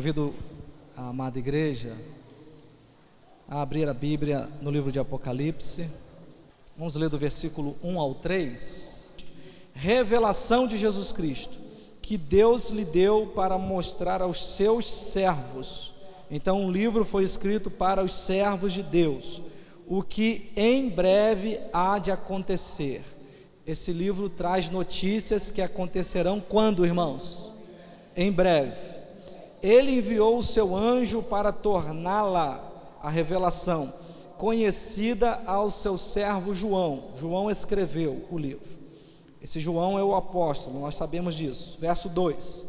Convido a amada igreja a abrir a Bíblia no livro de Apocalipse. Vamos ler do versículo 1 ao 3. Revelação de Jesus Cristo, que Deus lhe deu para mostrar aos seus servos. Então um livro foi escrito para os servos de Deus, o que em breve há de acontecer. Esse livro traz notícias que acontecerão quando, irmãos? Em breve. Ele enviou o seu anjo para torná-la, a revelação, conhecida ao seu servo João. João escreveu o livro. Esse João é o apóstolo, nós sabemos disso. Verso 2.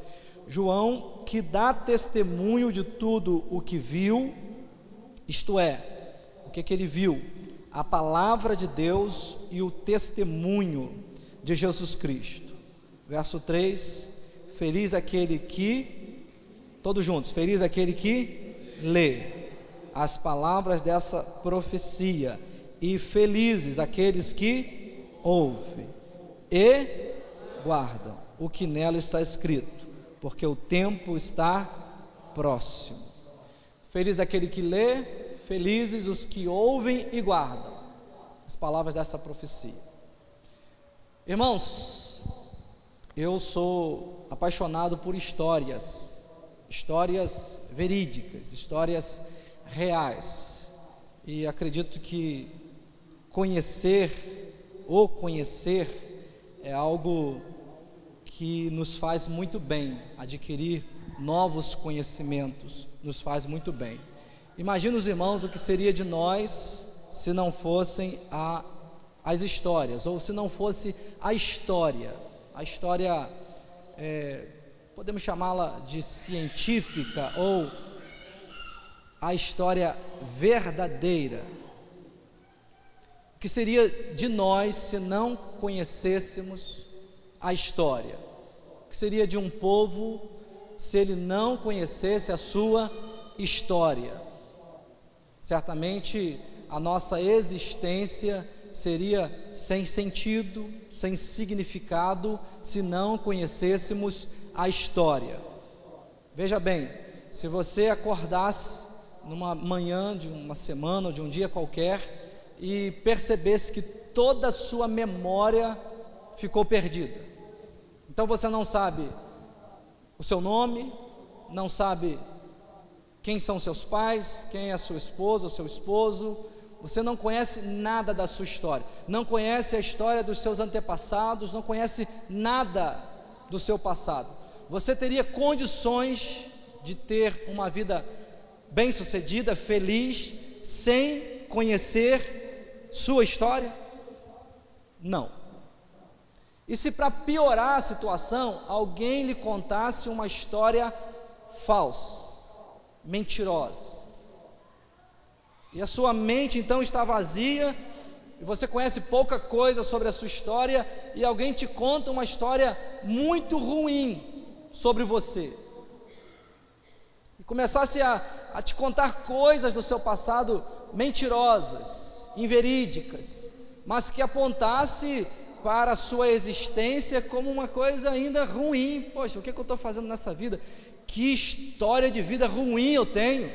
João, que dá testemunho de tudo o que viu, isto é, o que ele viu? A palavra de Deus e o testemunho de Jesus Cristo. Verso 3. Feliz aquele que, todos juntos, feliz aquele que lê as palavras dessa profecia, e felizes aqueles que ouvem e guardam o que nela está escrito, porque o tempo está próximo. Feliz aquele que lê, felizes os que ouvem e guardam as palavras dessa profecia. Irmãos, eu sou apaixonado por histórias verídicas, histórias reais, e acredito que conhecer é algo que nos faz muito bem. Adquirir novos conhecimentos nos faz muito bem. Imagina os irmãos o que seria de nós se não fossem as histórias, ou se não fosse a história. A história, podemos chamá-la de científica, ou a história verdadeira. O que seria de nós se não conhecêssemos a história? O que seria de um povo se ele não conhecesse a sua história? Certamente a nossa existência seria sem sentido, sem significado, se não conhecêssemos a história. Veja bem, se você acordasse numa manhã de uma semana ou de um dia qualquer e percebesse que toda a sua memória ficou perdida, então você não sabe o seu nome, não sabe quem são seus pais, quem é a sua esposa ou seu esposo, você não conhece nada da sua história, não conhece a história dos seus antepassados, não conhece nada do seu passado. Você teria condições de ter uma vida bem-sucedida, feliz, sem conhecer sua história? Não. E se, para piorar a situação, alguém lhe contasse uma história falsa, mentirosa, e a sua mente então está vazia, e você conhece pouca coisa sobre a sua história, e alguém te conta uma história muito ruim sobre você, e começasse a te contar coisas do seu passado mentirosas, inverídicas, mas que apontasse para a sua existência como uma coisa ainda ruim. Poxa, o que eu estou fazendo nessa vida? Que história de vida ruim eu tenho.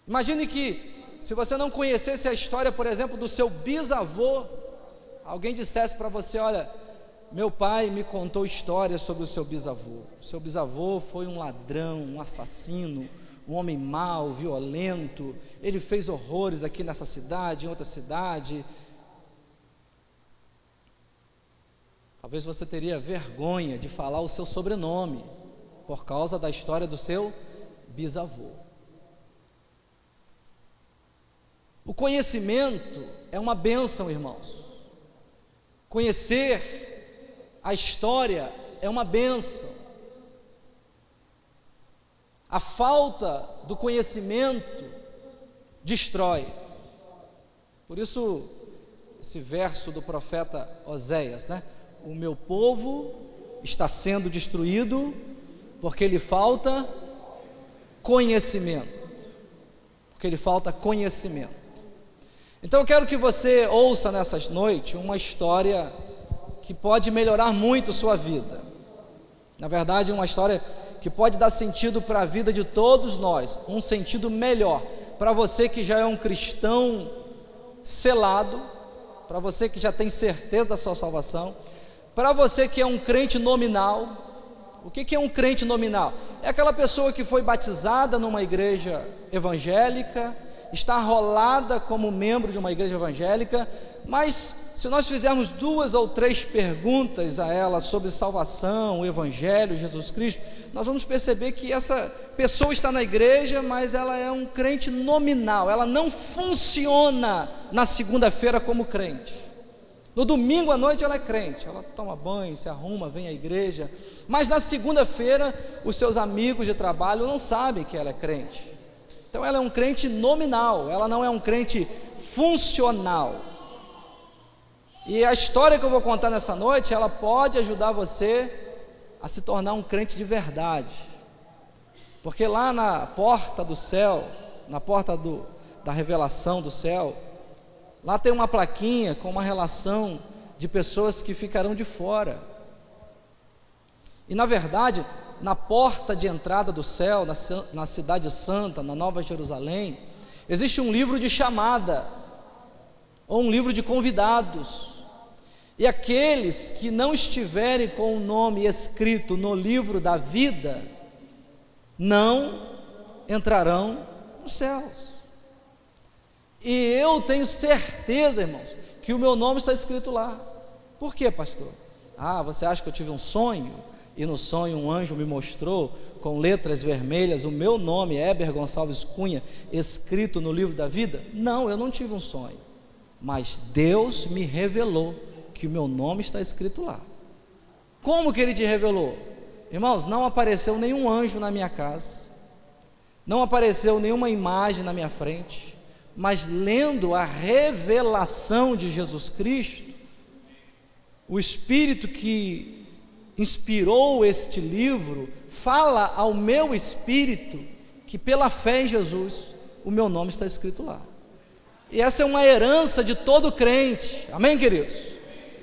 Imagine que, se você não conhecesse a história, por exemplo, do seu bisavô, alguém dissesse para você: olha, meu pai me contou histórias sobre o seu bisavô. O seu bisavô foi um ladrão, um assassino, um homem mau, violento, ele fez horrores aqui nessa cidade, em outra cidade. Talvez você teria vergonha de falar o seu sobrenome, por causa da história do seu bisavô. O conhecimento é uma bênção, irmãos. Conhecer a história é uma bênção. A falta do conhecimento destrói. Por isso, esse verso do profeta Oséias, né? O meu povo está sendo destruído porque lhe falta conhecimento. Porque lhe falta conhecimento. Então eu quero que você ouça nessa noite uma história que pode melhorar muito sua vida. Na verdade, uma história que pode dar sentido para a vida de todos nós, um sentido melhor, para você que já é um cristão selado, para você que já tem certeza da sua salvação, para você que é um crente nominal. O que é um crente nominal? É aquela pessoa que foi batizada numa igreja evangélica, está arrolada como membro de uma igreja evangélica, mas se nós fizermos 2 ou 3 perguntas a ela sobre salvação, o evangelho, Jesus Cristo, nós vamos perceber que essa pessoa está na igreja, mas ela é um crente nominal, ela não funciona na segunda-feira como crente. No domingo à noite ela é crente, ela toma banho, se arruma, vem à igreja, mas na segunda-feira os seus amigos de trabalho não sabem que ela é crente. Então ela é um crente nominal, ela não é um crente funcional. E a história que eu vou contar nessa noite, ela pode ajudar você a se tornar um crente de verdade. Porque lá na porta do céu, na porta da revelação do céu, lá tem uma plaquinha com uma relação de pessoas que ficarão de fora. E na verdade, na porta de entrada do céu, na cidade santa, na Nova Jerusalém, existe um livro de chamada, ou um livro de convidados. E aqueles que não estiverem com o nome escrito no livro da vida, não entrarão nos céus. E eu tenho certeza, irmãos, que o meu nome está escrito lá. Por quê, pastor? Você acha que eu tive um sonho? E no sonho um anjo me mostrou com letras vermelhas o meu nome, Heber Gonçalves Cunha, escrito no livro da vida? Não, eu não tive um sonho, mas Deus me revelou que o meu nome está escrito lá. Como que Ele te revelou? Irmãos, não apareceu nenhum anjo na minha casa, não apareceu nenhuma imagem na minha frente, mas lendo a revelação de Jesus Cristo, o Espírito que inspirou este livro, fala ao meu espírito que pela fé em Jesus, o meu nome está escrito lá. E essa é uma herança de todo crente, amém, queridos?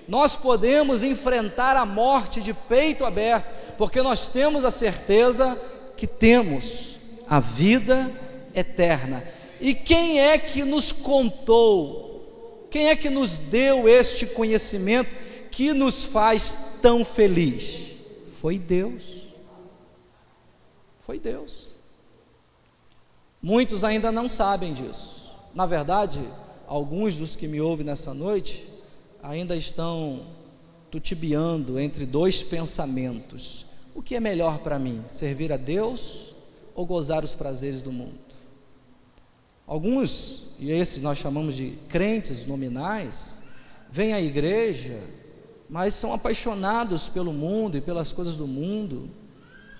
Nós podemos enfrentar a morte de peito aberto, porque nós temos a certeza que temos a vida eterna. E quem é que nos contou, quem é que nos deu este conhecimento que nos faz tão feliz? Foi Deus. Foi Deus. Muitos ainda não sabem disso. Na verdade, alguns dos que me ouvem nessa noite ainda estão tutibiando entre 2 pensamentos. O que é melhor para mim? Servir a Deus ou gozar os prazeres do mundo? Alguns, e esses nós chamamos de crentes nominais, vêm à igreja, mas são apaixonados pelo mundo e pelas coisas do mundo,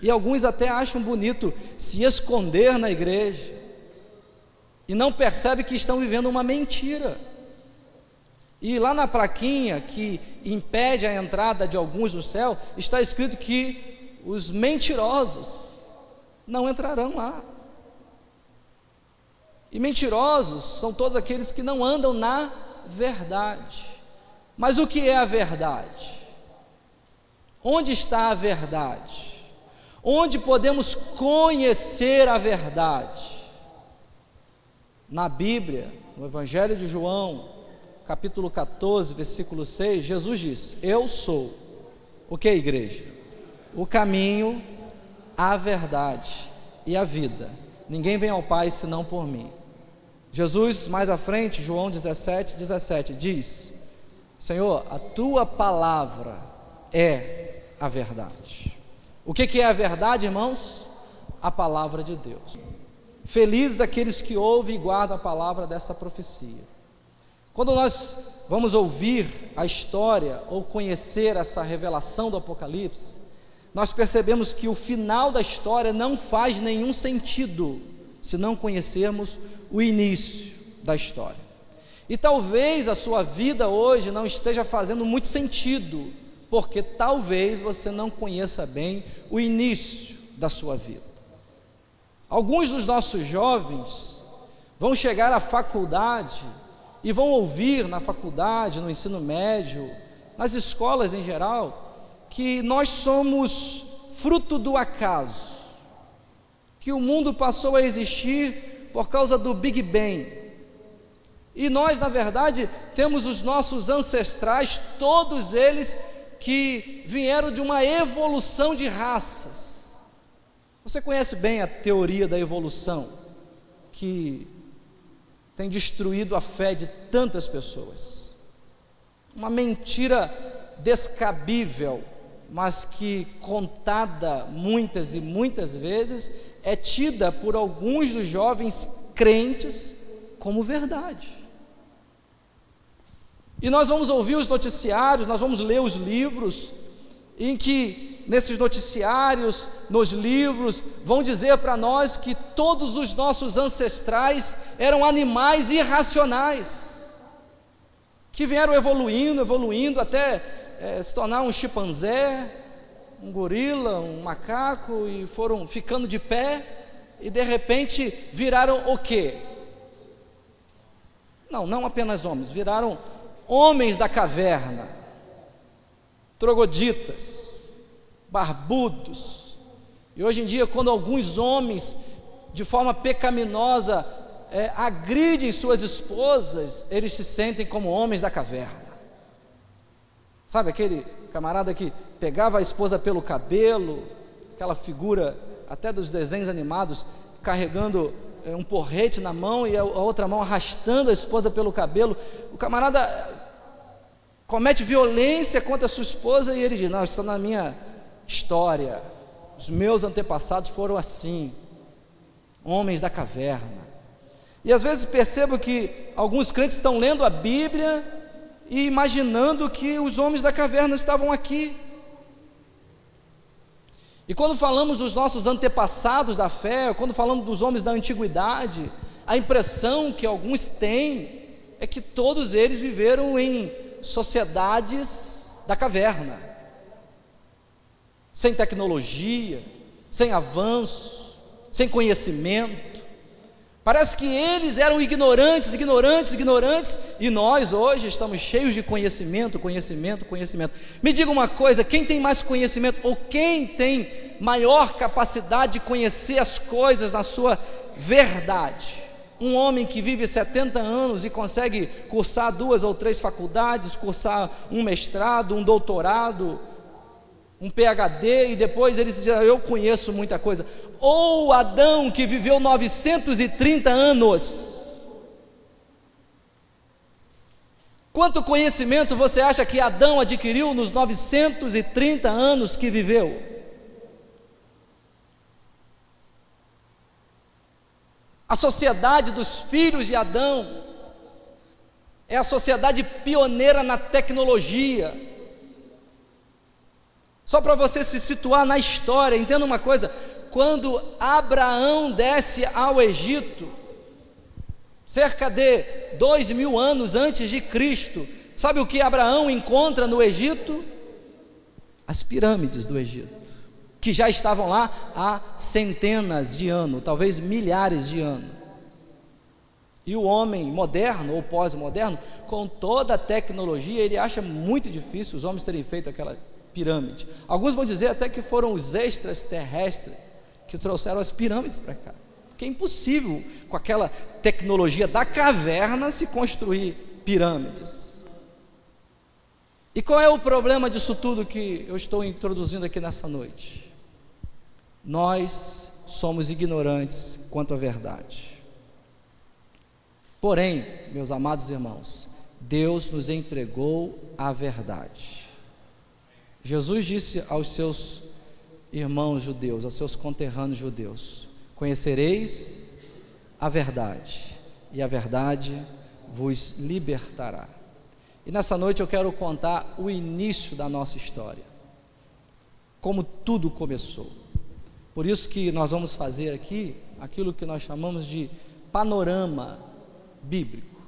e alguns até acham bonito se esconder na igreja, e não percebem que estão vivendo uma mentira. E lá na plaquinha que impede a entrada de alguns no céu, está escrito que os mentirosos não entrarão lá. E mentirosos são todos aqueles que não andam na verdade. Mas o que é a verdade? Onde está a verdade? Onde podemos conhecer a verdade? Na Bíblia, no Evangelho de João, capítulo 14, versículo 6, Jesus diz: eu sou, o que é igreja? O caminho, a verdade e a vida. Ninguém vem ao Pai senão por mim. Jesus, mais à frente, João 17, diz: Senhor, a tua palavra é a verdade. O que é a verdade, irmãos? A palavra de Deus. Felizes aqueles que ouvem e guardam a palavra dessa profecia. Quando nós vamos ouvir a história ou conhecer essa revelação do Apocalipse, nós percebemos que o final da história não faz nenhum sentido se não conhecermos o início da história. E talvez a sua vida hoje não esteja fazendo muito sentido, porque talvez você não conheça bem o início da sua vida. Alguns dos nossos jovens vão chegar à faculdade e vão ouvir na faculdade, no ensino médio, nas escolas em geral, que nós somos fruto do acaso, que o mundo passou a existir por causa do Big Bang. E nós, na verdade, temos os nossos ancestrais, todos eles que vieram de uma evolução de raças. Você conhece bem a teoria da evolução, que tem destruído a fé de tantas pessoas. Uma mentira descabível, mas que, contada muitas e muitas vezes, é tida por alguns dos jovens crentes como verdade. E nós vamos ouvir os noticiários, nós vamos ler os livros, em que nesses noticiários, nos livros, vão dizer para nós que todos os nossos ancestrais eram animais irracionais, que vieram evoluindo até se tornar um chimpanzé, um gorila, um macaco, e foram ficando de pé, e de repente viraram o quê? Não apenas homens, viraram homens da caverna, trogoditas, barbudos. E hoje em dia, quando alguns homens, de forma pecaminosa, agridem suas esposas, eles se sentem como homens da caverna. Sabe aquele camarada que pegava a esposa pelo cabelo, aquela figura até dos desenhos animados, carregando um porrete na mão e a outra mão arrastando a esposa pelo cabelo. O camarada comete violência contra a sua esposa e ele diz: não, isso está na minha história, os meus antepassados foram assim, homens da caverna. E às vezes percebo que alguns crentes estão lendo a Bíblia e imaginando que os homens da caverna estavam aqui. E quando falamos dos nossos antepassados da fé, quando falamos dos homens da antiguidade, a impressão que alguns têm é que todos eles viveram em sociedades da caverna, sem tecnologia, sem avanço, sem conhecimento. Parece que eles eram ignorantes, e nós hoje estamos cheios de conhecimento. Me diga uma coisa: quem tem mais conhecimento, ou quem tem maior capacidade de conhecer as coisas na sua verdade? Um homem que vive 70 anos e consegue cursar 2 ou 3 faculdades, cursar um mestrado, um doutorado, um PhD, e depois ele diz: eu conheço muita coisa. Ou Adão, que viveu 930 anos. Quanto conhecimento você acha que Adão adquiriu nos 930 anos que viveu? A sociedade dos filhos de Adão é a sociedade pioneira na tecnologia. Só para você se situar na história, entenda uma coisa: quando Abraão desce ao Egito, cerca de 2000 anos antes de Cristo, sabe o que Abraão encontra no Egito? As pirâmides do Egito, que já estavam lá há centenas de anos, talvez milhares de anos. E o homem moderno ou pós-moderno, com toda a tecnologia, ele acha muito difícil os homens terem feito aquela pirâmide. Alguns vão dizer até que foram os extraterrestres que trouxeram as pirâmides para cá, porque é impossível com aquela tecnologia da caverna se construir pirâmides. E qual é o problema disso tudo que eu estou introduzindo aqui nessa noite? Nós somos ignorantes quanto à verdade. Porém, meus amados irmãos, Deus nos entregou a verdade. Jesus disse aos seus irmãos judeus, aos seus conterrâneos judeus: conhecereis a verdade, e a verdade vos libertará. E nessa noite eu quero contar o início da nossa história, como tudo começou. Por isso que nós vamos fazer aqui aquilo que nós chamamos de panorama bíblico.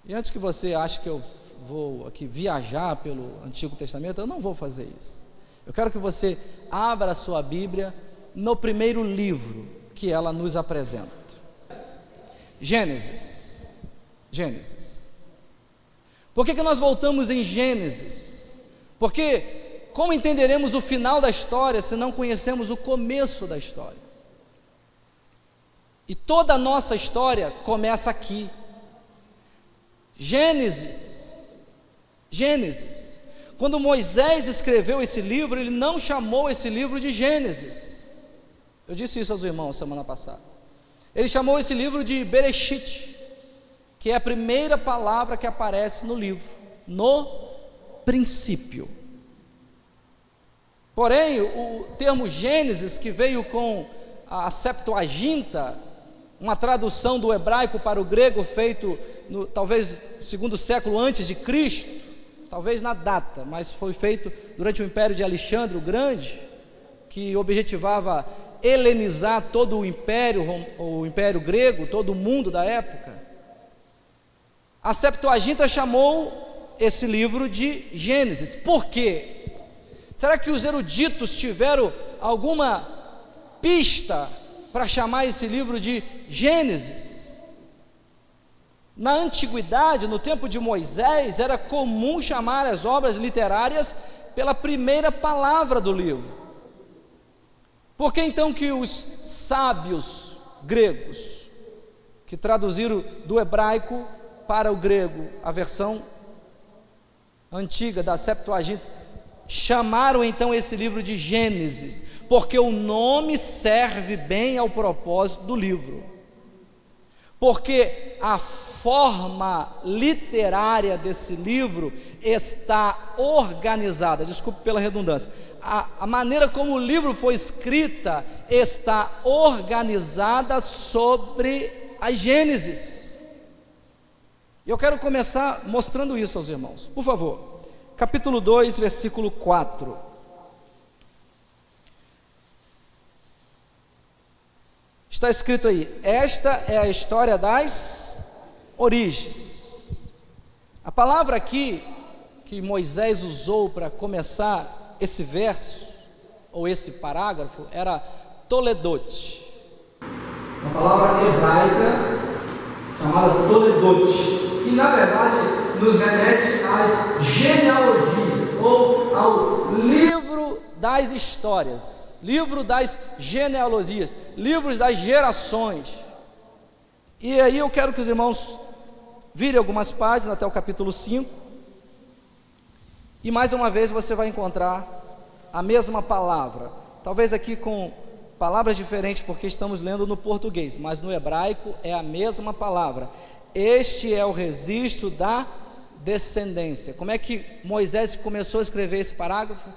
E antes que você ache que eu vou aqui viajar pelo Antigo Testamento, eu não vou fazer isso. Eu quero que você abra a sua Bíblia no primeiro livro que ela nos apresenta. Gênesis. Por que nós voltamos em Gênesis? Porque como entenderemos o final da história se não conhecemos o começo da história? E toda a nossa história começa aqui. Gênesis. Quando Moisés escreveu esse livro, ele não chamou esse livro de Gênesis. Eu disse isso aos irmãos semana passada. Ele chamou esse livro de Bereshit, que é a primeira palavra que aparece no livro, no princípio. Porém, o termo Gênesis, que veio com a Septuaginta, uma tradução do hebraico para o grego feito talvez no segundo século antes de Cristo, talvez na data, mas foi feito durante o império de Alexandre o Grande, que objetivava helenizar todo o império grego, todo o mundo da época. A Septuaginta chamou esse livro de Gênesis. Por quê? Será que os eruditos tiveram alguma pista para chamar esse livro de Gênesis? Na antiguidade, no tempo de Moisés, era comum chamar as obras literárias pela primeira palavra do livro. Por que então que os sábios gregos, que traduziram do hebraico para o grego a versão antiga da Septuaginta, chamaram então esse livro de Gênesis? Porque o nome serve bem ao propósito do livro, porque a forma literária desse livro está organizada, desculpe pela redundância, a maneira como o livro foi escrita está organizada sobre a Gênesis. E eu quero começar mostrando isso aos irmãos, por favor. Capítulo 2, versículo 4. Está escrito aí: esta é a história das origens. A palavra aqui que Moisés usou para começar esse verso, ou esse parágrafo, era Toledot. Uma palavra hebraica chamada Toledot, que na verdade nos remete às genealogias, ou ao livro das histórias, livro das genealogias, livros das gerações. E aí eu quero que os irmãos virem algumas páginas até o capítulo 5, e mais uma vez você vai encontrar a mesma palavra, talvez aqui com palavras diferentes, porque estamos lendo no português, mas no hebraico é a mesma palavra. Este é o registro da descendência. Como é que Moisés começou a escrever esse parágrafo?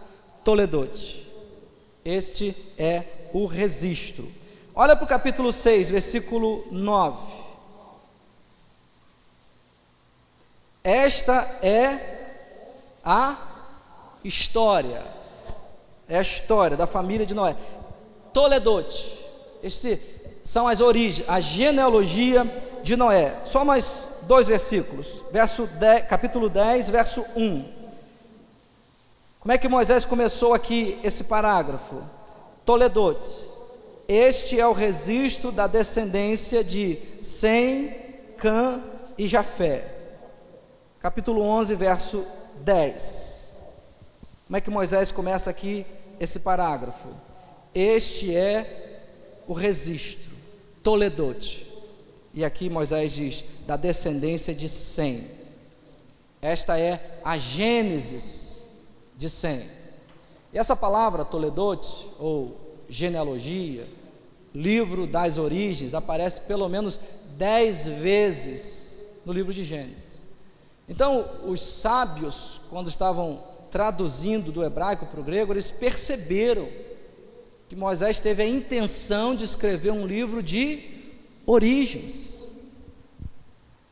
Toledot. Este é o registro. Olha para o capítulo 6, versículo 9. Esta é a história, é a história da família de Noé. Toledot, estes são as origens, a genealogia de Noé. Só mais 2 versículos, capítulo 10, verso 1. Como é que Moisés começou aqui esse parágrafo? Toledot, este é o registro da descendência de Sem, Cã e Jafé. Capítulo 11, verso 10. Como é que Moisés começa aqui esse parágrafo? Este é o registro, Toledot. E aqui Moisés diz, da descendência de Sem. Esta é a Gênesis de Sem. E essa palavra Toledot, ou genealogia, livro das origens, aparece pelo menos 10 vezes no livro de Gênesis. Então, os sábios, quando estavam traduzindo do hebraico para o grego, eles perceberam que Moisés teve a intenção de escrever um livro de origens.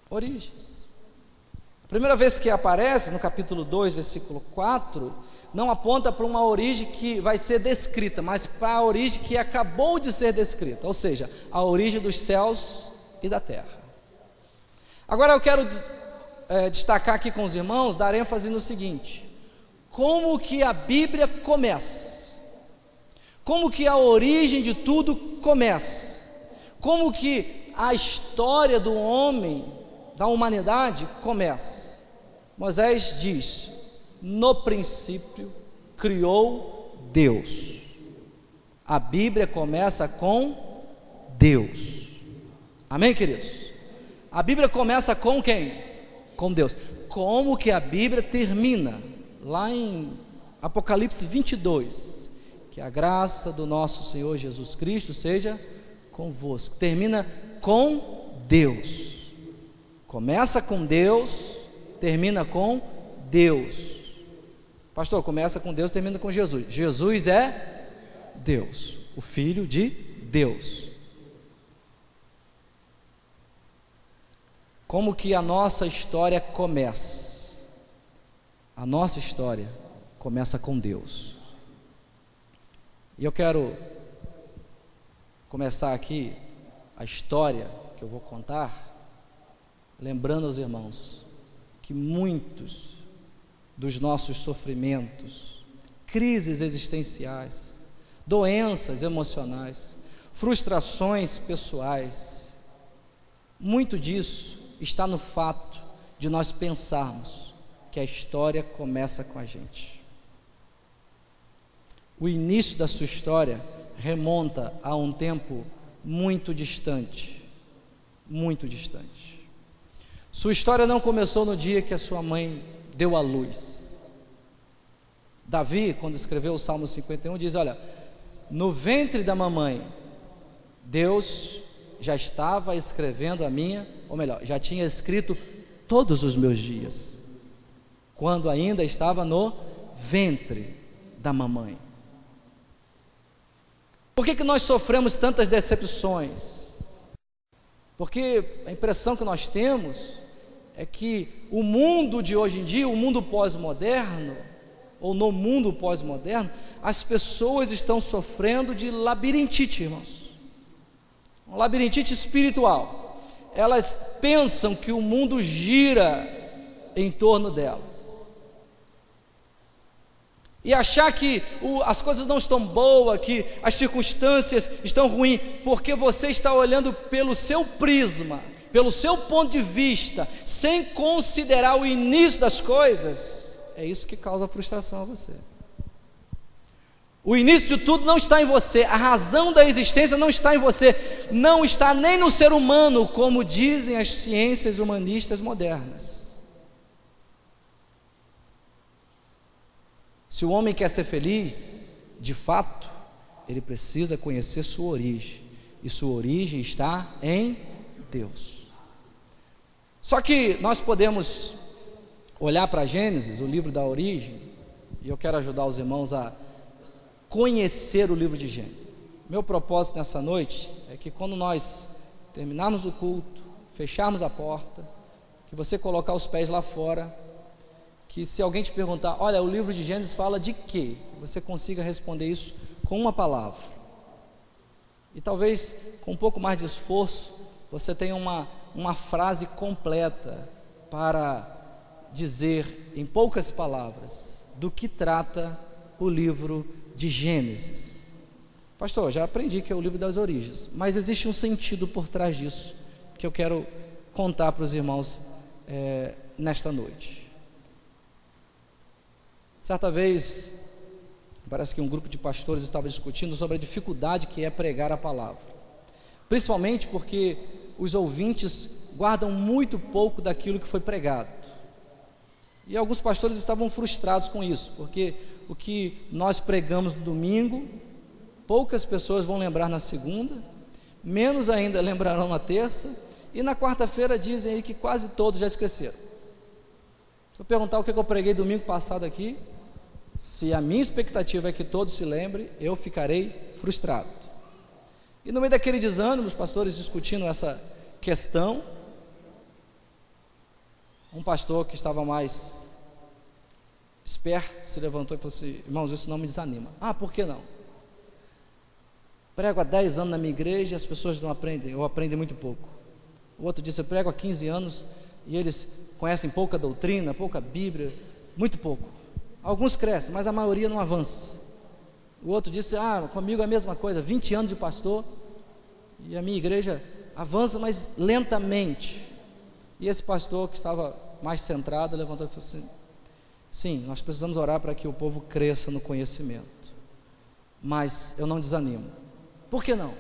Origens. A primeira vez que aparece, no capítulo 2, versículo 4, não aponta para uma origem que vai ser descrita, mas para a origem que acabou de ser descrita, ou seja, a origem dos céus e da terra. Agora eu quero destacar aqui com os irmãos, dar ênfase no seguinte: como que a Bíblia começa, como que a origem de tudo começa, como que a história do homem, da humanidade começa. Moisés diz: no princípio criou Deus. A Bíblia começa com Deus. Amém, queridos? A Bíblia começa com quem? Com Deus. Como que a Bíblia termina? Lá em Apocalipse 22, que a graça do nosso Senhor Jesus Cristo seja convosco. Termina com Deus. Começa com Deus, termina com Deus. Pastor, começa com Deus, termina com Jesus. Jesus é Deus, o Filho de Deus. Como que a nossa história começa? A nossa história começa com Deus. E eu quero começar aqui a história que eu vou contar, lembrando aos irmãos que muitos dos nossos sofrimentos, crises existenciais, doenças emocionais, frustrações pessoais, muito disso está no fato de nós pensarmos que a história começa com a gente. O início da sua história remonta a um tempo muito distante, muito distante. Sua história não começou no dia que a sua mãe deu à luz. Davi, quando escreveu o Salmo 51, diz: olha, no ventre da mamãe, Deus já estava escrevendo a minha, ou melhor, já tinha escrito todos os meus dias, quando ainda estava no ventre da mamãe. Por que nós sofremos tantas decepções? Porque a impressão que nós temos é que o mundo de hoje em dia, o mundo pós-moderno, ou no mundo pós-moderno, as pessoas estão sofrendo de labirintite, irmãos. Um labirintite espiritual. Elas pensam que o mundo gira em torno delas. E achar que as coisas não estão boas, que as circunstâncias estão ruins, porque você está olhando pelo seu prisma, pelo seu ponto de vista, sem considerar o início das coisas, é isso que causa frustração a você. O início de tudo não está em você, a razão da existência não está em você, não está nem no ser humano, como dizem as ciências humanistas modernas. Se o homem quer ser feliz, de fato, ele precisa conhecer sua origem, e sua origem está em Deus. Só que nós podemos olhar para Gênesis, o livro da origem, e eu quero ajudar os irmãos a conhecer o livro de Gênesis. Meu propósito nessa noite é que quando nós terminarmos o culto, fecharmos a porta, que você colocar os pés lá fora, que se alguém te perguntar, olha, o livro de Gênesis fala de quê? Que você consiga responder isso com uma palavra. E talvez com um pouco mais de esforço, você tenha uma frase completa para dizer em poucas palavras do que trata o livro de Gênesis. Pastor, já aprendi que é o livro das origens, mas existe um sentido por trás disso, que eu quero contar para os irmãos nesta noite. Certa vez, parece que um grupo de pastores estava discutindo sobre a dificuldade que é pregar a palavra, principalmente porque os ouvintes guardam muito pouco daquilo que foi pregado, e alguns pastores estavam frustrados com isso, porque o que nós pregamos no domingo, poucas pessoas vão lembrar na segunda, menos ainda lembrarão na terça, e na quarta-feira dizem aí que quase todos já esqueceram. Se eu perguntar o que eu preguei domingo passado aqui, se a minha expectativa é que todos se lembrem, eu ficarei frustrado. E no meio daquele desânimo, os pastores discutindo essa questão, um pastor que estava mais esperto se levantou e falou assim: irmãos, isso não me desanima. Ah, por que não? Prego há 10 anos na minha igreja e as pessoas não aprendem, ou aprendem muito pouco. O outro disse: eu prego há 15 anos e eles conhecem pouca doutrina, pouca Bíblia, muito pouco. Alguns crescem, mas a maioria não avança. O outro disse: comigo é a mesma coisa, 20 anos de pastor e a minha igreja avança, mas lentamente. E esse pastor que estava mais centrado levantou e falou assim: Sim, nós precisamos orar para que o povo cresça no conhecimento, mas eu não desanimo. Por que não?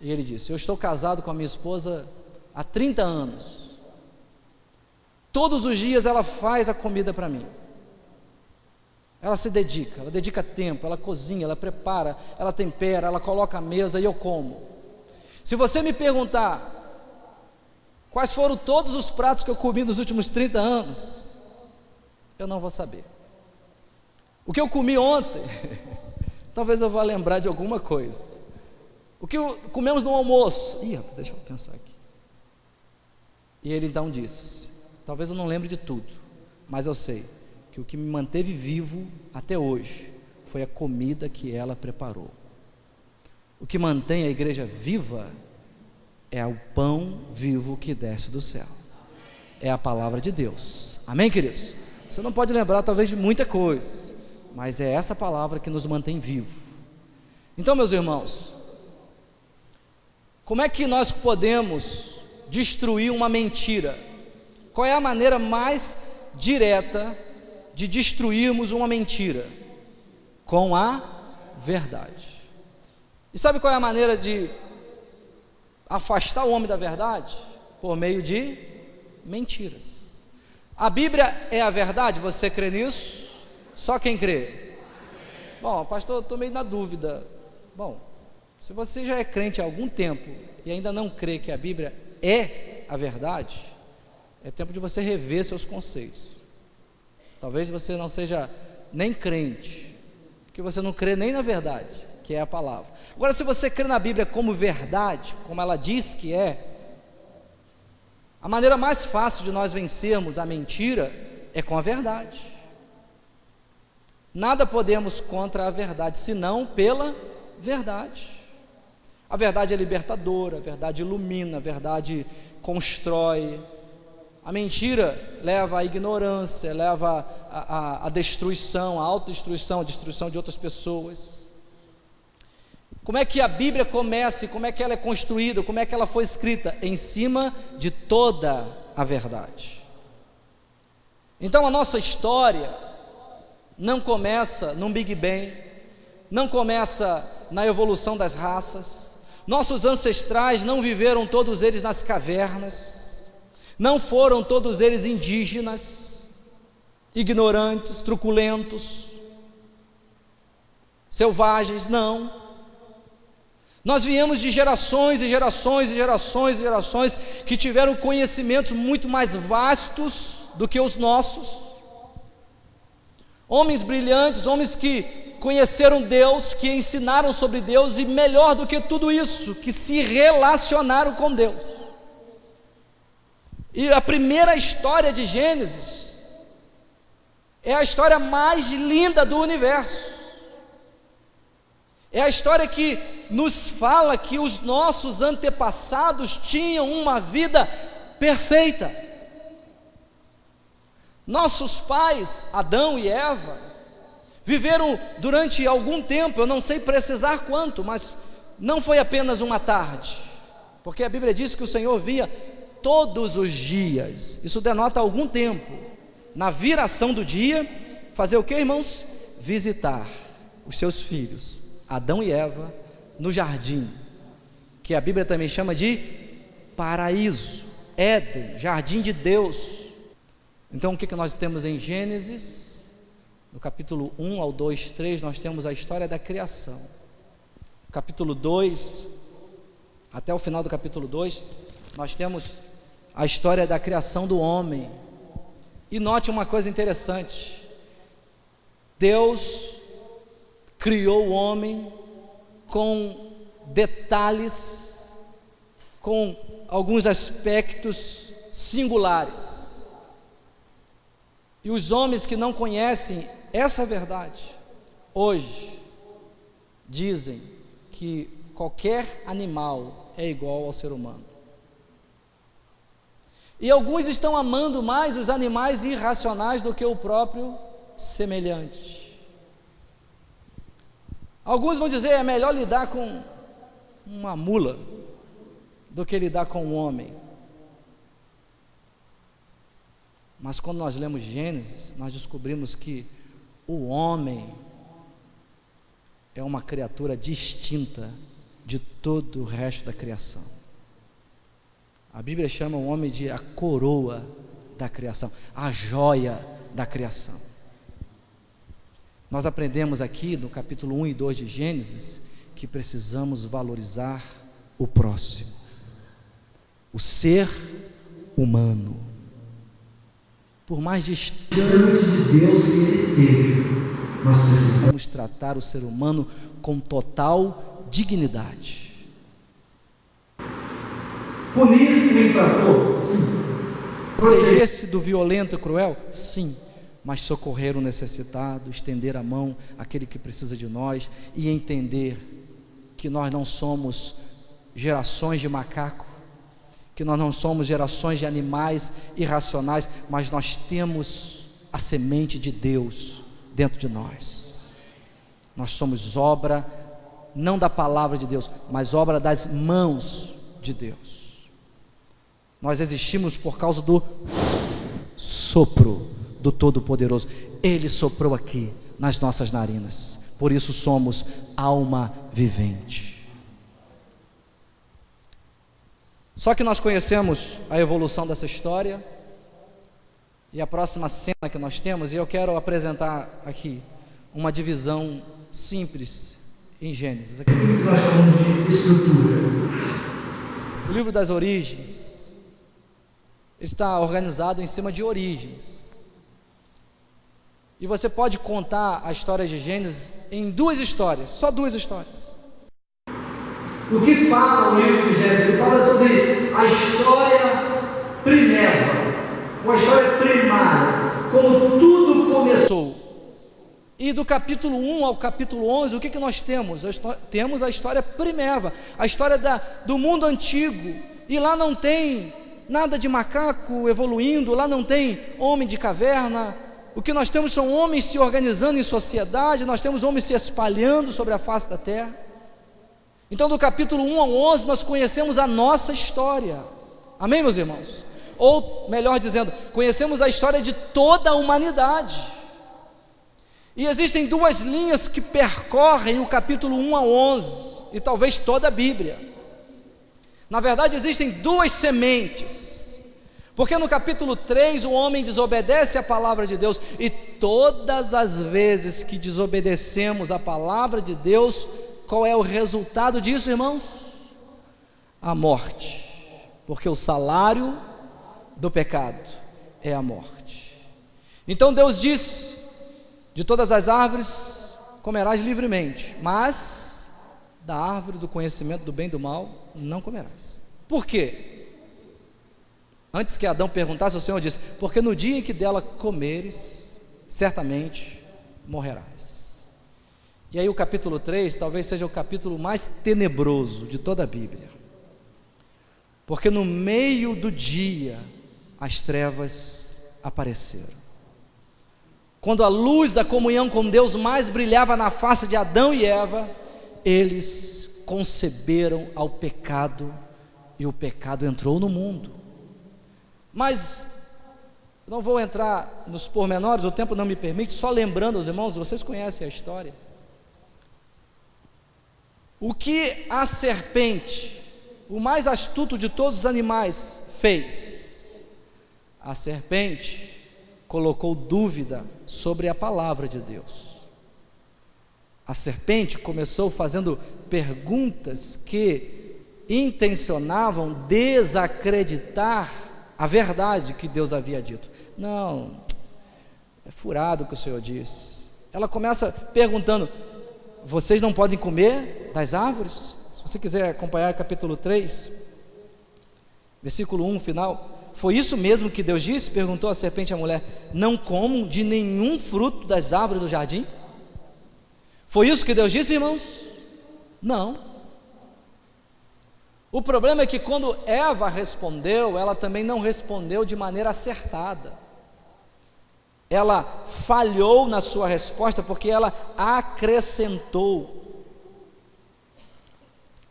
E ele disse: eu estou casado com a minha esposa há 30 anos, todos os dias ela faz a comida para mim, ela se dedica, ela dedica tempo, ela cozinha, ela prepara, ela tempera, ela coloca a mesa e eu como. Se você me perguntar quais foram todos os pratos que eu comi nos últimos 30 anos, eu não vou saber. O que eu comi ontem, talvez eu vá lembrar de alguma coisa. O que comemos no almoço, deixa eu pensar aqui. E ele então disse: talvez eu não lembre de tudo, mas eu sei que o que me manteve vivo até hoje foi a comida que ela preparou. O que mantém a igreja viva é o pão vivo que desce do céu, é a palavra de Deus. Amém, queridos? Você não pode lembrar talvez de muita coisa, mas é essa palavra que nos mantém vivos. Então, meus irmãos, como é que nós podemos destruir uma mentira? Qual é a maneira mais direta de destruirmos uma mentira? Com a verdade. E sabe qual é a maneira de afastar o homem da verdade? Por meio de mentiras. A Bíblia é a verdade, você crê nisso? Só quem crê? Bom, pastor, eu estou meio na dúvida. Bom, se você já é crente há algum tempo e ainda não crê que a Bíblia é a verdade, é tempo de você rever seus conceitos. Talvez você não seja nem crente, porque você não crê nem na verdade, que é a palavra. Agora, se você crê na Bíblia como verdade, como ela diz que é, a maneira mais fácil de nós vencermos a mentira é com a verdade. Nada podemos contra a verdade, senão pela verdade. A verdade é libertadora, a verdade ilumina, a verdade constrói. A mentira leva à ignorância, leva à destruição, à autodestruição, à destruição de outras pessoas. Como é que a Bíblia começa e como é que ela é construída, como é que ela foi escrita? Em cima de toda a verdade. Então a nossa história não começa num Big Bang, não começa na evolução das raças. Nossos ancestrais não viveram todos eles nas cavernas, não foram todos eles indígenas, ignorantes, truculentos, selvagens, não. Nós viemos de gerações e gerações e gerações e gerações que tiveram conhecimentos muito mais vastos do que os nossos. Homens brilhantes, homens que conheceram Deus, que ensinaram sobre Deus e, melhor do que tudo isso, que se relacionaram com Deus. E a primeira história de Gênesis é a história mais linda do universo. É a história que nos fala que os nossos antepassados tinham uma vida perfeita. Nossos pais, Adão e Eva, viveram durante algum tempo, eu não sei precisar quanto, mas não foi apenas uma tarde, porque a Bíblia diz que o Senhor via todos os dias. Isso denota algum tempo. Na viração do dia, fazer o que, irmãos? Visitar os seus filhos, Adão e Eva, no jardim, que a Bíblia também chama de paraíso, Éden, jardim de Deus. Então o que nós temos em Gênesis? No capítulo 1 ao 2, 3, nós temos a história da criação. Capítulo 2, até o final do capítulo 2, nós temos a história da criação do homem. E note uma coisa interessante: Deus criou o homem com detalhes, com alguns aspectos singulares. E os homens que não conhecem essa verdade, hoje, dizem que qualquer animal é igual ao ser humano. E alguns estão amando mais os animais irracionais do que o próprio semelhante. Alguns vão dizer: é melhor lidar com uma mula do que lidar com um homem. Mas quando nós lemos Gênesis, nós descobrimos que o homem é uma criatura distinta de todo o resto da criação. A Bíblia chama o homem de a coroa da criação, a joia da criação. Nós aprendemos aqui no capítulo 1 e 2 de Gênesis que precisamos valorizar o próximo, o ser humano. Por mais distante de Deus que ele esteja, nós precisamos tratar o ser humano com total dignidade. Punir o infrator? Sim. Proteger-se do violento e cruel? Sim. Mas socorrer o necessitado, estender a mão àquele que precisa de nós e entender que nós não somos gerações de macaco, que nós não somos gerações de animais irracionais, mas nós temos a semente de Deus dentro de nós. Nós somos obra, não da palavra de Deus, mas obra das mãos de Deus. Nós existimos por causa do sopro do Todo-Poderoso. Ele soprou aqui nas nossas narinas, por isso somos alma vivente. Só que nós conhecemos a evolução dessa história, e a próxima cena que nós temos, e eu quero apresentar aqui uma divisão simples em Gênesis. Aqui nós chamamos de estrutura. O livro das origens está organizado em cima de origens. E você pode contar a história de Gênesis em duas histórias, só duas histórias. O que fala o livro de Gênesis? Ele fala sobre a história primeira, ou a história primária, como tudo começou. E do capítulo 1 ao capítulo 11, o que nós temos? Temos a história primeira, a história do mundo antigo, e lá não tem nada de macaco evoluindo, lá não tem homem de caverna. O que nós temos são homens se organizando em sociedade, nós temos homens se espalhando sobre a face da terra. Então do capítulo 1 ao 11 nós conhecemos a nossa história, amém, meus irmãos? Ou melhor dizendo, conhecemos a história de toda a humanidade. E existem duas linhas que percorrem o capítulo 1 ao 11, e talvez toda a Bíblia. Na verdade existem duas sementes, porque no capítulo 3 o homem desobedece a palavra de Deus, e todas as vezes que desobedecemos a palavra de Deus, qual é o resultado disso, irmãos? A morte, porque o salário do pecado é a morte. Então Deus diz: de todas as árvores comerás livremente, mas da árvore do conhecimento do bem e do mal não comerás. Por quê? Antes que Adão perguntasse, o Senhor disse: porque no dia em que dela comeres, certamente morrerás. E aí o capítulo 3 talvez seja o capítulo mais tenebroso de toda a Bíblia, porque no meio do dia as trevas apareceram. Quando a luz da comunhão com Deus mais brilhava na face de Adão e Eva, eles conceberam ao pecado, e o pecado entrou no mundo. Mas não vou entrar nos pormenores, o tempo não me permite, só lembrando aos irmãos, vocês conhecem a história. O que a serpente, o mais astuto de todos os animais, fez? A serpente colocou dúvida sobre a palavra de Deus. A serpente começou fazendo perguntas que intencionavam desacreditar a verdade que Deus havia dito. Não, é furado o que o Senhor disse. Ela começa perguntando: vocês não podem comer das árvores? Se você quiser acompanhar capítulo 3, versículo 1, final. Foi isso mesmo que Deus disse? Perguntou a serpente à mulher: não comam de nenhum fruto das árvores do jardim? Foi isso que Deus disse, irmãos? Não. O problema é que quando Eva respondeu, ela também não respondeu de maneira acertada. Ela falhou na sua resposta, porque ela acrescentou: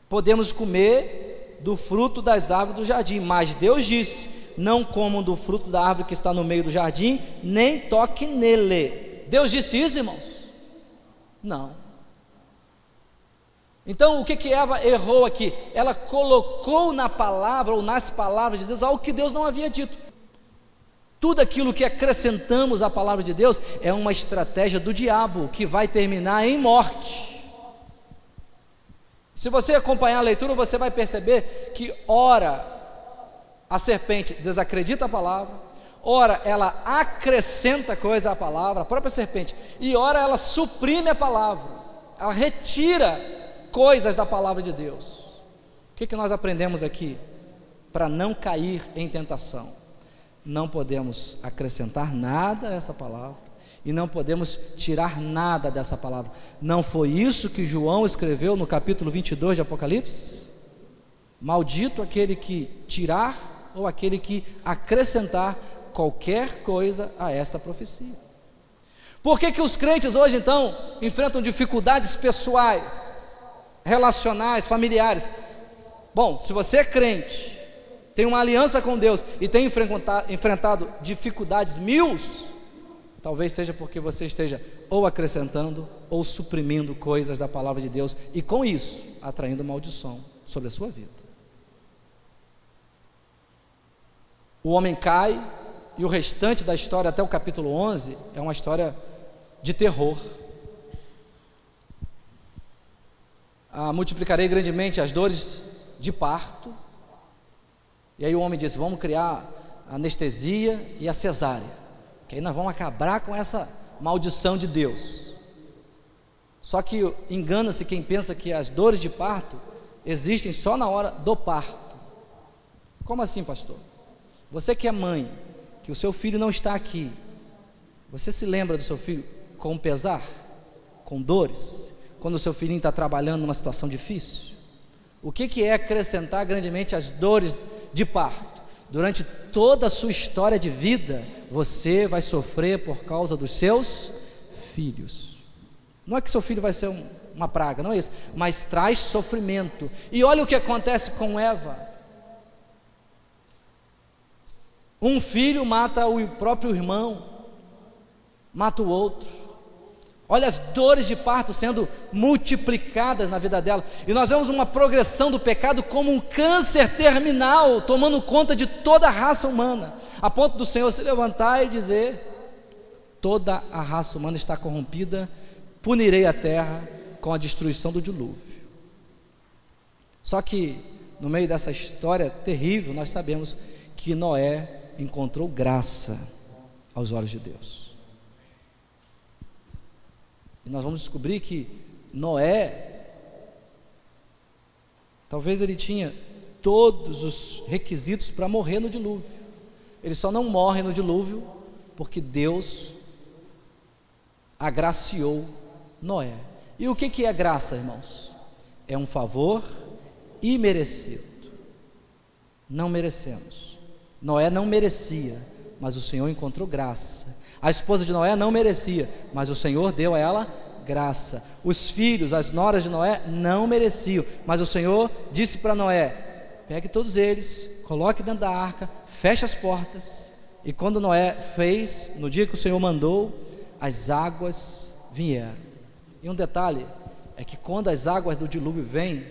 podemos comer do fruto das árvores do jardim, mas Deus disse: não comam do fruto da árvore que está no meio do jardim, nem toquem nele. Deus disse isso, irmãos? Não. Então o que Eva errou aqui? Ela colocou na palavra, ou nas palavras de Deus, algo que Deus não havia dito. Tudo aquilo que acrescentamos à palavra de Deus é uma estratégia do diabo, que vai terminar em morte. Se você acompanhar a leitura, você vai perceber que ora a serpente desacredita a palavra, ora ela acrescenta coisa à palavra, a própria serpente, e ora ela suprime a palavra, ela retira coisas da palavra de Deus. O que nós aprendemos aqui? Para não cair em tentação, não podemos acrescentar nada a essa palavra, e não podemos tirar nada dessa palavra. Não foi isso que João escreveu no capítulo 22 de Apocalipse? Maldito aquele que tirar ou aquele que acrescentar qualquer coisa a esta profecia. Por que os crentes hoje então enfrentam dificuldades pessoais, relacionais, familiares? Bom, se você é crente, tem uma aliança com Deus e tem enfrentado dificuldades mil, talvez seja porque você esteja ou acrescentando ou suprimindo coisas da palavra de Deus, e com isso atraindo maldição sobre a sua vida. O homem cai, e o restante da história até o capítulo 11 é uma história de terror. Multiplicarei grandemente as dores de parto. E aí o homem disse: vamos criar a anestesia e a cesárea, que aí nós vamos acabar com essa maldição de Deus. Só que engana-se quem pensa que as dores de parto existem só na hora do parto. Como assim, pastor? Você que é mãe, que o seu filho não está aqui, você se lembra do seu filho com pesar, com dores, quando o seu filhinho está trabalhando numa situação difícil? O que é acrescentar grandemente as dores de parto? Durante toda a sua história de vida, você vai sofrer por causa dos seus filhos. Não é que seu filho vai ser uma praga, não é isso, mas traz sofrimento. E olha o que acontece com Eva. Um filho mata o próprio irmão, mata o outro. Olha as dores de parto sendo multiplicadas na vida dela. E nós vemos uma progressão do pecado como um câncer terminal, tomando conta de toda a raça humana, a ponto do Senhor se levantar e dizer: toda a raça humana está corrompida, punirei a terra com a destruição do dilúvio. Só que no meio dessa história terrível, nós sabemos que Noé encontrou graça aos olhos de Deus. E nós vamos descobrir que Noé, talvez ele tinha todos os requisitos para morrer no dilúvio. Ele só não morre no dilúvio porque Deus agraciou Noé. E o que é graça, irmãos? É um favor imerecido. Não merecemos. Noé não merecia, mas o Senhor encontrou graça. A esposa de Noé não merecia, mas o Senhor deu a ela graça. Os filhos, as noras de Noé não mereciam, mas o Senhor disse para Noé: pegue todos eles, coloque dentro da arca, feche as portas. E quando Noé fez, no dia que o Senhor mandou, as águas vieram. E um detalhe é que quando as águas do dilúvio vêm,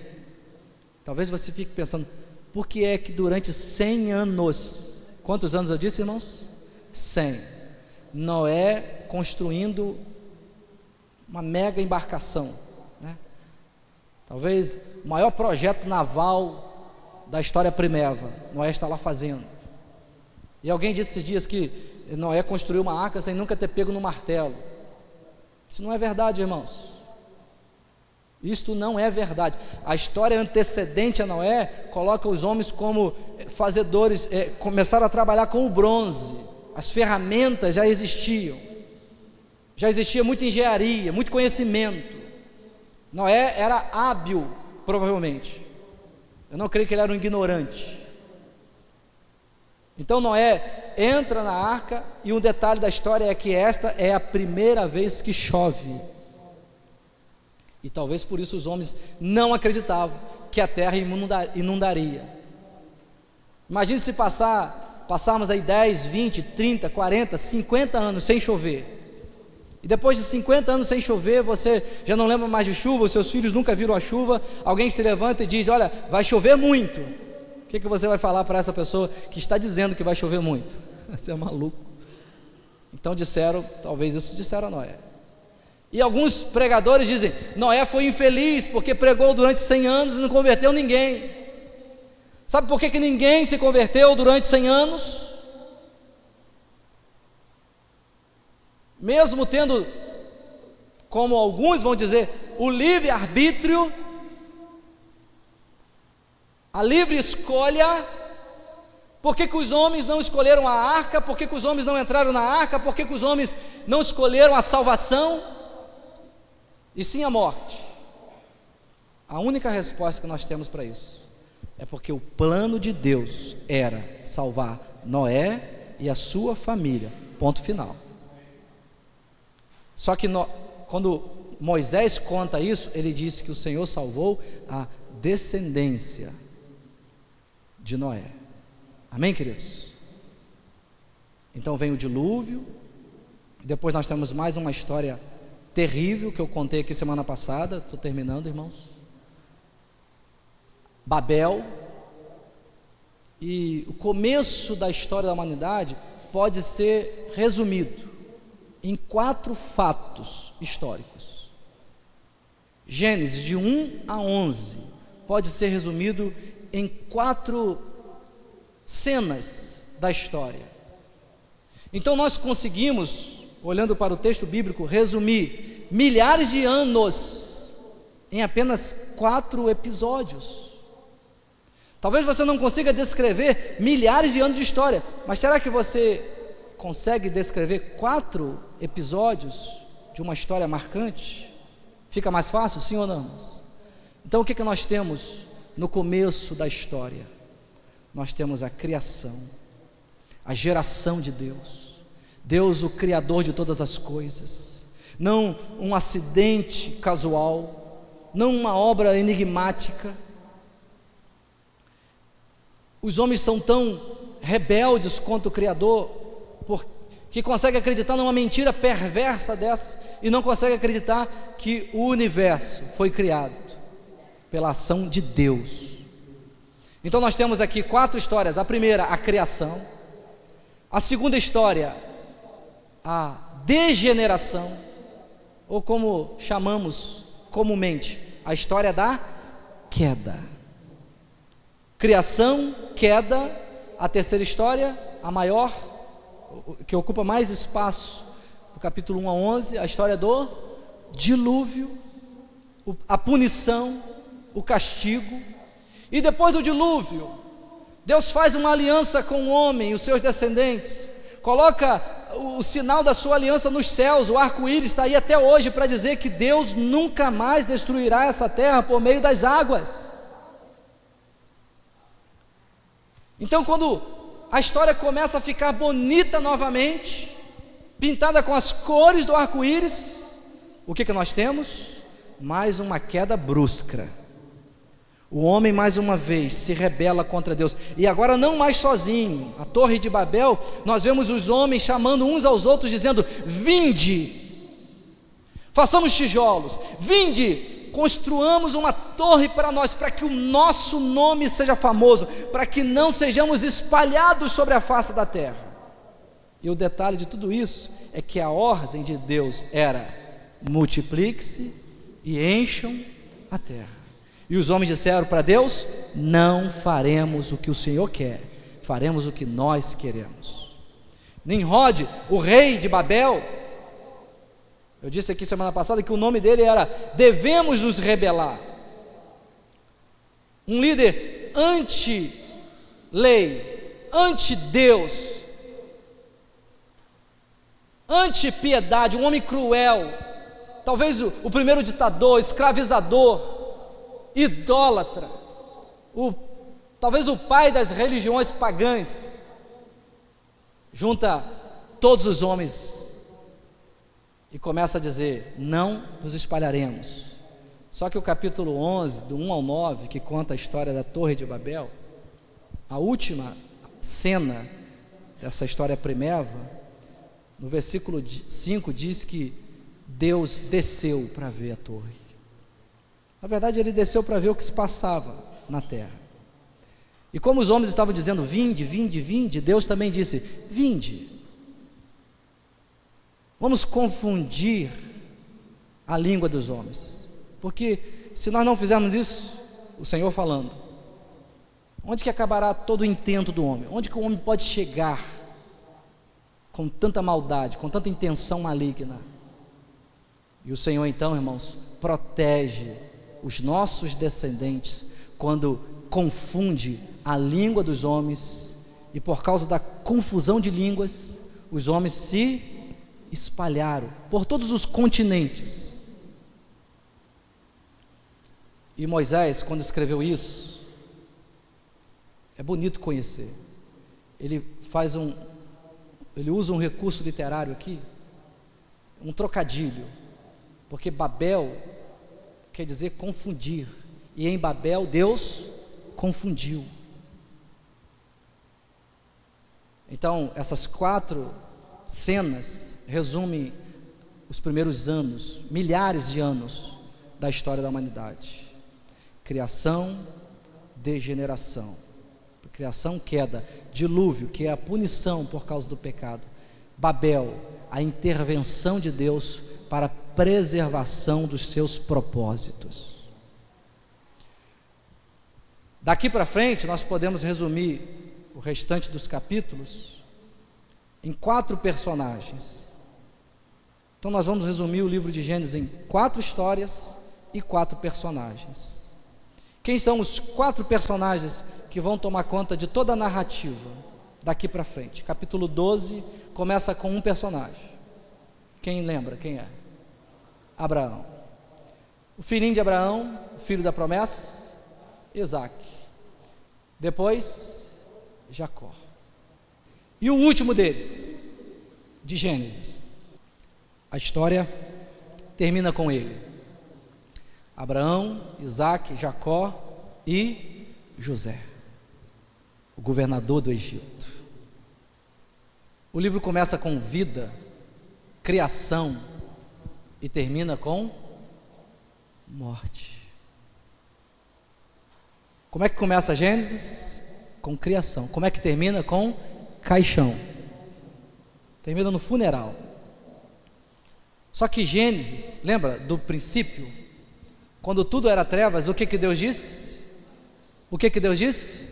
talvez você fique pensando: por que é que durante 100 anos, quantos anos eu disse, irmãos? 100, Noé construindo uma mega embarcação, né? Talvez o maior projeto naval da história primeva, Noé está lá fazendo. E alguém disse esses dias que Noé construiu uma arca sem nunca ter pego no martelo. Isso não é verdade, irmãos. Isto não é verdade. A história antecedente a Noé coloca os homens como fazedores, começaram a trabalhar com o bronze. As ferramentas já existiam, já existia muita engenharia, muito conhecimento. Noé era hábil, provavelmente. Eu não creio que ele era um ignorante. Então Noé entra na arca, e um detalhe da história é que esta é a primeira vez que chove. E talvez por isso os homens não acreditavam que a terra inundaria. Imagine se passar passarmos aí 10, 20, 30, 40, 50 anos sem chover, e depois de 50 anos sem chover, você já não lembra mais de chuva, os seus filhos nunca viram a chuva, alguém se levanta e diz: olha, vai chover muito. O que você vai falar para essa pessoa que está dizendo que vai chover muito? Você é maluco. Então disseram, talvez isso disseram a Noé. E alguns pregadores dizem: Noé foi infeliz porque pregou durante 100 anos e não converteu ninguém. Sabe por que ninguém se converteu durante 100 anos? Mesmo tendo, como alguns vão dizer, o livre-arbítrio, a livre escolha. Por que os homens não escolheram a arca? Por que os homens não entraram na arca? Por que os homens não escolheram a salvação, e sim a morte? A única resposta que nós temos para isso é porque o plano de Deus era salvar Noé e a sua família, ponto final. Só que quando Moisés conta isso, ele disse que o Senhor salvou a descendência de Noé. Amém, queridos? Então vem o dilúvio, depois nós temos mais uma história terrível que eu contei aqui semana passada, estou terminando, irmãos. Babel. E o começo da história da humanidade pode ser resumido em 4 fatos históricos. Gênesis de 1 a 11 pode ser resumido em 4 cenas da história. Então nós conseguimos, olhando para o texto bíblico, resumir milhares de anos em apenas 4 episódios. Talvez você não consiga descrever milhares de anos de história, mas será que você consegue descrever 4 episódios de uma história marcante? Fica mais fácil, sim ou não? Então o que nós temos no começo da história? Nós temos a criação, a geração de Deus, Deus o Criador de todas as coisas, não um acidente casual, não uma obra enigmática. Os homens são tão rebeldes contra o Criador, que conseguem acreditar numa mentira perversa dessa, e não conseguem acreditar que o universo foi criado pela ação de Deus. Então nós temos aqui 4 histórias. A primeira, a criação. A segunda história, a degeneração, ou como chamamos comumente, a história da queda. Criação, queda. A terceira história, a maior, que ocupa mais espaço, do capítulo 1 a 11, a história do dilúvio, a punição, o castigo. E depois do dilúvio, Deus faz uma aliança com o homem e os seus descendentes, coloca o sinal da sua aliança nos céus. O arco-íris está aí até hoje para dizer que Deus nunca mais destruirá essa terra por meio das águas. Então quando a história começa a ficar bonita novamente, pintada com as cores do arco-íris, o que nós temos? Mais uma queda brusca. O homem mais uma vez se rebela contra Deus, e agora não mais sozinho. A Torre de Babel, nós vemos os homens chamando uns aos outros, dizendo: vinde, façamos tijolos, vinde, construamos uma torre para nós, para que o nosso nome seja famoso, para que não sejamos espalhados sobre a face da terra. E o detalhe de tudo isso é que a ordem de Deus era: multiplique-se e encham a terra. E os homens disseram para Deus: não faremos o que o Senhor quer, faremos o que nós queremos. Nimrod, o rei de Babel, eu disse aqui semana passada que o nome dele era devemos nos rebelar. Um líder anti-lei, anti-Deus, anti-piedade, um homem cruel, talvez o primeiro ditador, escravizador, idólatra, talvez o pai das religiões pagãs. Junta todos os homens e começa a dizer: não nos espalharemos. Só que o capítulo 11, do 1 ao 9, que conta a história da Torre de Babel, a última cena dessa história primeva, no versículo 5 diz que Deus desceu para ver a torre. Na verdade, ele desceu para ver o que se passava na terra. E como os homens estavam dizendo, vinde, vinde, vinde, Deus também disse, vinde. Vamos confundir a língua dos homens, porque se nós não fizermos isso, o Senhor falando, onde que acabará todo o intento do homem? Onde que o homem pode chegar com tanta maldade, com tanta intenção maligna? E o Senhor então, irmãos, protege os nossos descendentes quando confunde a língua dos homens, e por causa da confusão de línguas, os homens se espalharam por todos os continentes. E Moisés, quando escreveu isso, é bonito conhecer, ele usa um recurso literário aqui, um trocadilho, porque Babel quer dizer confundir, e em Babel Deus confundiu. Então, essas 4 cenas resumem os primeiros anos, milhares de anos da história da humanidade: criação, degeneração, criação, queda, dilúvio, que é a punição por causa do pecado, Babel, a intervenção de Deus para a preservação dos seus propósitos. Daqui para frente nós podemos resumir o restante dos capítulos em 4 personagens. Então nós vamos resumir o livro de Gênesis em 4 histórias e 4 personagens. Quem são os 4 personagens que vão tomar conta de toda a narrativa daqui para frente? Capítulo 12 começa com um personagem. Quem lembra? Quem é? Abraão. O filhinho de Abraão, o filho da promessa, Isaac. Depois, Jacó. E o último deles, de Gênesis, a história termina com ele: Abraão, Isaac, Jacó e José, o governador do Egito. O livro começa com vida, criação e termina com morte. Como é que começa a Gênesis? Com criação. Como é que termina? Com caixão. Termina no funeral. Só que Gênesis, lembra do princípio? Quando tudo era trevas, o que Deus disse? O que Deus disse?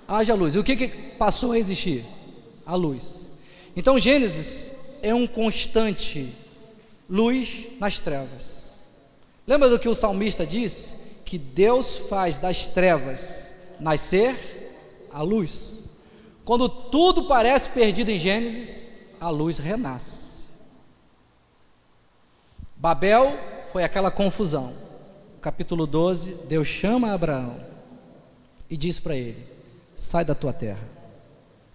Haja luz. E o que passou a existir? A luz. Então Gênesis é um constante luz nas trevas. Lembra do que o salmista diz? Que Deus faz das trevas nascer a luz. Quando tudo parece perdido em Gênesis, a luz renasce. Babel foi aquela confusão. Capítulo 12, Deus chama Abraão e diz para ele: sai da tua terra,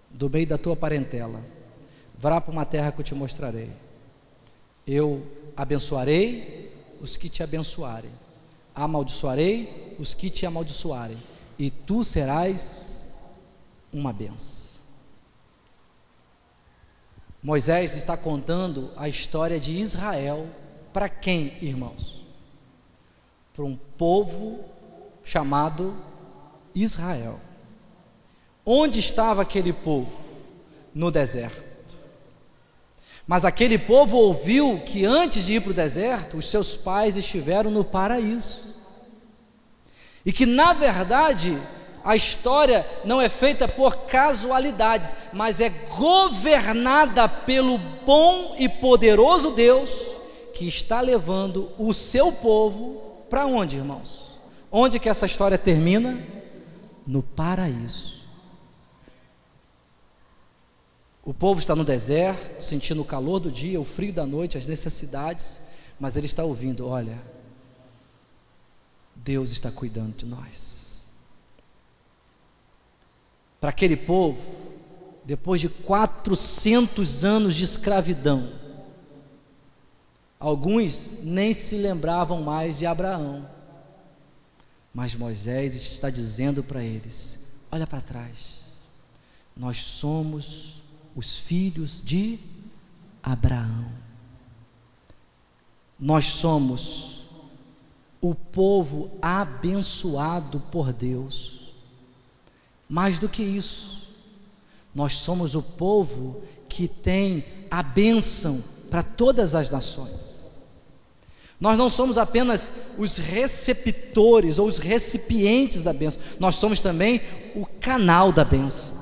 do meio da tua parentela, vá para uma terra que eu te mostrarei. Eu abençoarei os que te abençoarem, amaldiçoarei os que te amaldiçoarem, e tu serás uma bênção. Moisés está contando a história de Israel. Para quem, irmãos? Para um povo chamado Israel. Onde estava aquele povo? No deserto. Mas aquele povo ouviu que antes de ir para o deserto, os seus pais estiveram no paraíso. E que na verdade a história não é feita por casualidades, mas é governada pelo bom e poderoso Deus, que está levando o seu povo para onde, irmãos? Onde que essa história termina? No paraíso. O povo está no deserto, sentindo o calor do dia, o frio da noite, as necessidades, mas ele está ouvindo: olha, Deus está cuidando de nós. Para aquele povo, depois de 400 anos de escravidão, alguns nem se lembravam mais de Abraão, mas Moisés está dizendo para eles: olha para trás, nós somos os filhos de Abraão. Nós somos o povo abençoado por Deus. Mais do que isso, nós somos o povo que tem a bênção para todas as nações. Nós não somos apenas os receptores ou os recipientes da bênção, nós somos também o canal da bênção.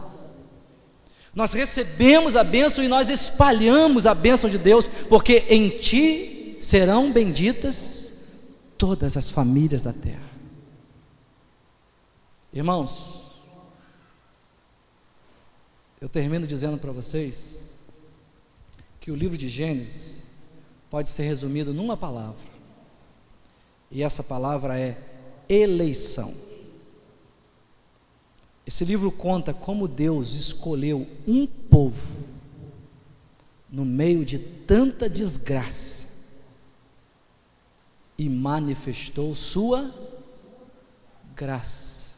Nós recebemos a bênção e nós espalhamos a bênção de Deus, porque em Ti serão benditas todas as famílias da terra. Irmãos, eu termino dizendo para vocês que o livro de Gênesis pode ser resumido numa palavra, e essa palavra é eleição. Esse livro conta como Deus escolheu um povo no meio de tanta desgraça e manifestou sua graça.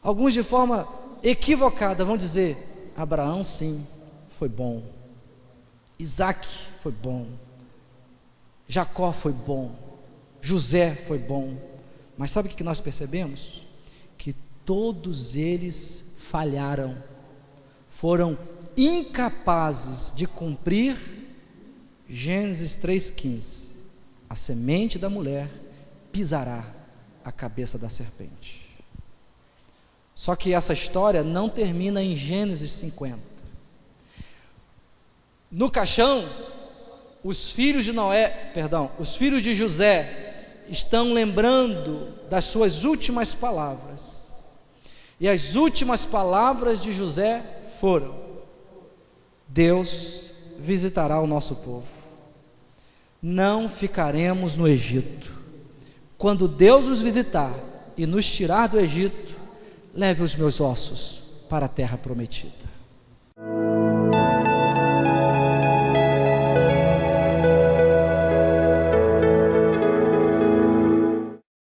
Alguns de forma equivocada vão dizer: Abraão sim, foi bom, Isaac foi bom, Jacó foi bom, José foi bom. Mas sabe o que nós percebemos? Que todos eles falharam, foram incapazes de cumprir Gênesis 3,15: a semente da mulher pisará a cabeça da serpente. Só que essa história não termina em Gênesis 50. No caixão, os filhos de José estão lembrando das suas últimas palavras. E as últimas palavras de José foram: Deus visitará o nosso povo. Não ficaremos no Egito. Quando Deus nos visitar e nos tirar do Egito, leve os meus ossos para a terra prometida.